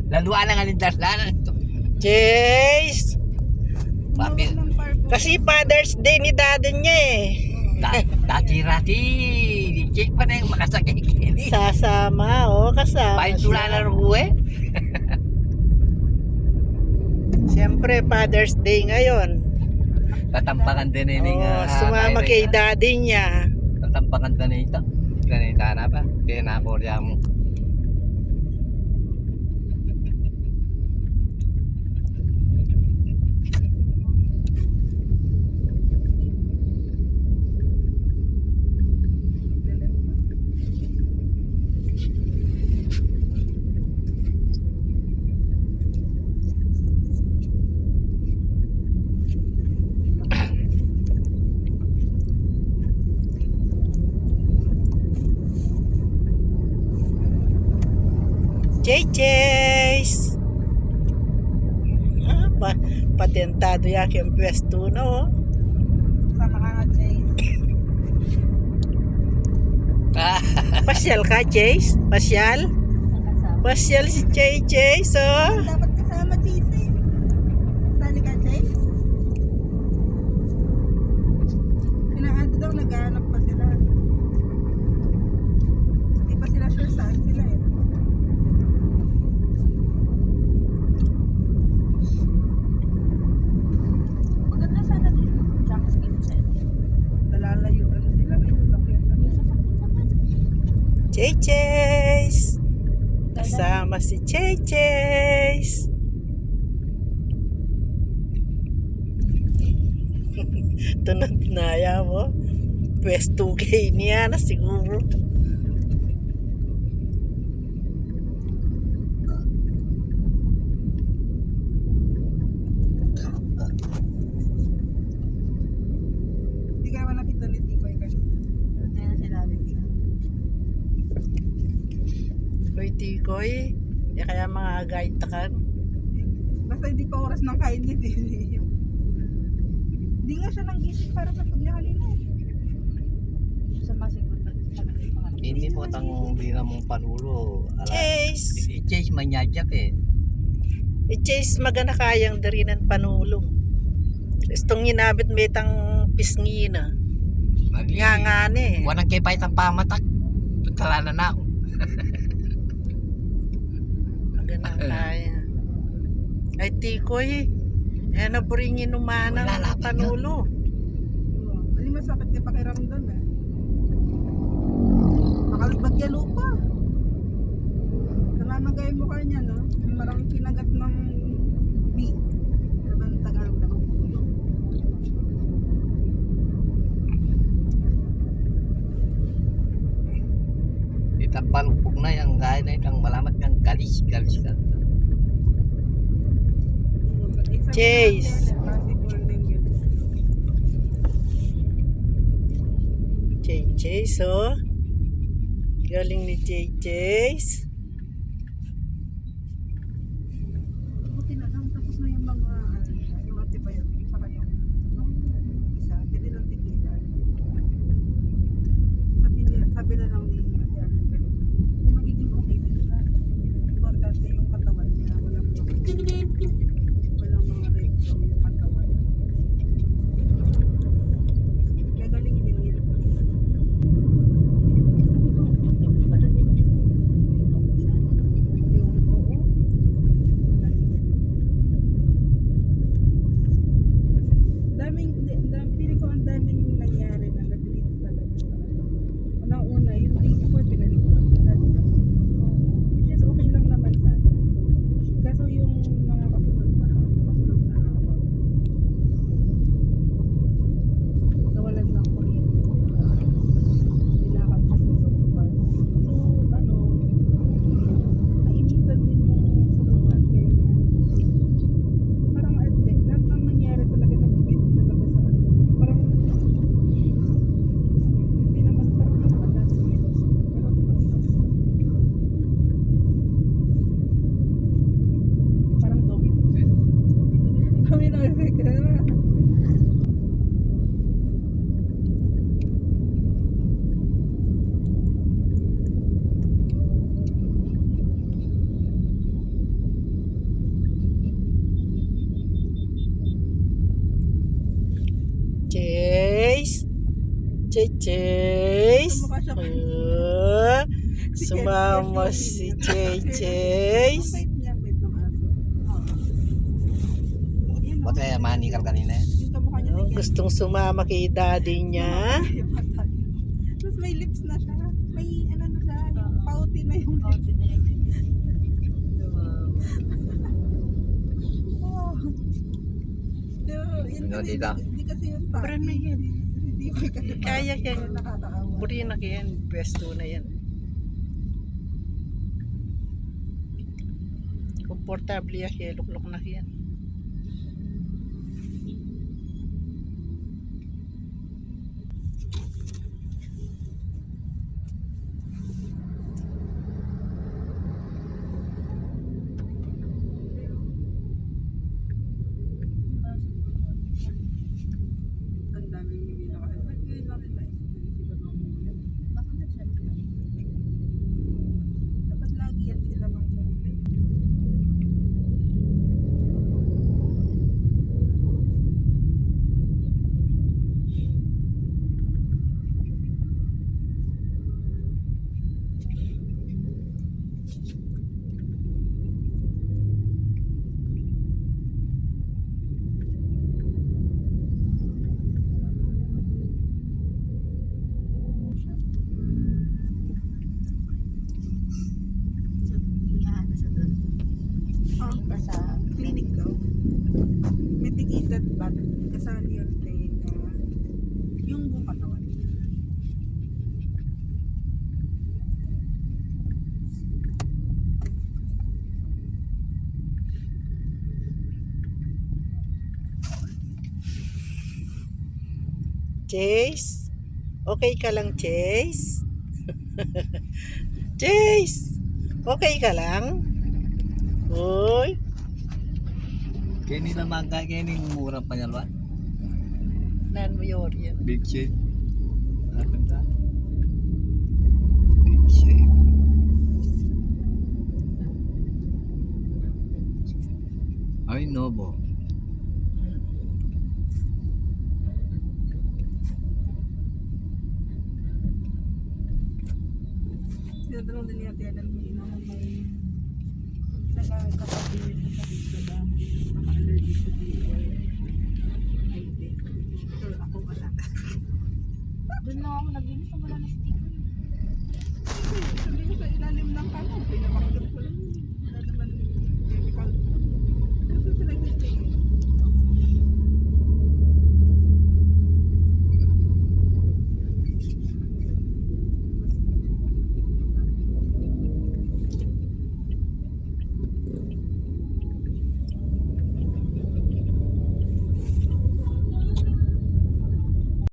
Laluan ang alindaslanan ito. Chase! Bakit? Kasi Father's Day ni daddy niya eh. Dati-rati. Check pa na yung makasakay. Sasama, kasama Bayan tula na rin eh. Siyempre, Father's Day ngayon. Tatampangan din ini nga. Sumama kay daddy niya. Tatampangan din ito. Ganito na pa. Kaya nakorya mo. Chase! Patentado yakin pwesto no. Sama ka nga, Chase. Pasyal ka, Chase? Pasyal? Pasyal si Chase, Dapat kasama, Chase eh. Sali ka, Chase? Pinaado daw, naghahanap pa sila. Hindi pa sila sure saan sila eh. Maganda sana din. Tsaka skin. Nalalayo ano sila, may sasakyan lang. May sasakyan naman. Chase! Kasama si Chase! Tunod na ya mo. Pwesto kay niya na siguro. Hindi ka naman nakita ni Tikoy kasi. Hindi na sila ni Tikoy. Hoy, Tikoy. Kaya mga agay takan. Basta hindi pa oras ng kain niya. Hindi nga siya nang gising para sa food niya kanina. Sa masigot pa Hindi po tang bira mong panulo. Chase! Si Chase manyajak eh. Chase magana kayang darinan panulong. Istong ginabit metang pisngi na. Nga nga ni. Wanang kay pahit ang pamatak. Tutala na ako. Magana kaya. Ay Tikoy. Eh naburingin umana ng panulo. Ano masakit yung pakiramdam eh. Nakalbagya lupa. Namamagay mo kanya no? Yung marang kinagat ng bee. Sabang Tagalog na kukulo. Itapalupok na yung gaya na itang malamat kang galis-galis ka. Chase. Chase, galing ni Chase. Buti na lang tapos na yung mga yung antibiotic saka yung isa, pwede lang tigilan. Sabi na lang ni Ate Annabel, magiging okay din siya. Importante yung katawan niya, walang mga red zone yung katawan. Gagaling din yun. Yung oo. Chase. Tumukha siya. Sumama si Chase. Ang bait niya, bait ng aso. Oo. Yun, Ba't kaya manikal kanina eh? yung kamukha niya ni Ken. Gustong sumama kay daddy niya. Yung mata niya. Tapos may lips na siya. May ano na siya, yung pauti na yung lips. Oh. Yun Ano kasi, dito? hindi kasi yung Sobrang na yan. Hindi ko kasi Kaya yan. nakakaawa. Puri na yan. Pwesto na yan. Komportable yan. Luklok na yan. Ang daming hindi nakakaawa. Ba't yun lang nila isipan ng muli? Dapat lagi yan sila manghuli. Sa clinic daw. Medicated bat. Kasali yun yung buong katawan. Chase? Okay ka lang, Chase? Chase? Okay ka lang? Uy. Kaya nila magkaya kaya yung mura pa niya ba? Non-mayor yan. Big shade. Ganda. Big shade. Ay, Nobo. Sinadalong din niya tiyanan mo ina kung may nagkakapabilis sa dito ba naka-allergic sa dito ay hindi sure ako wala Doon lang ako naglinis na wala na sticker. sabi ko sa ilalim ng kanon pinapakita ko lang yun.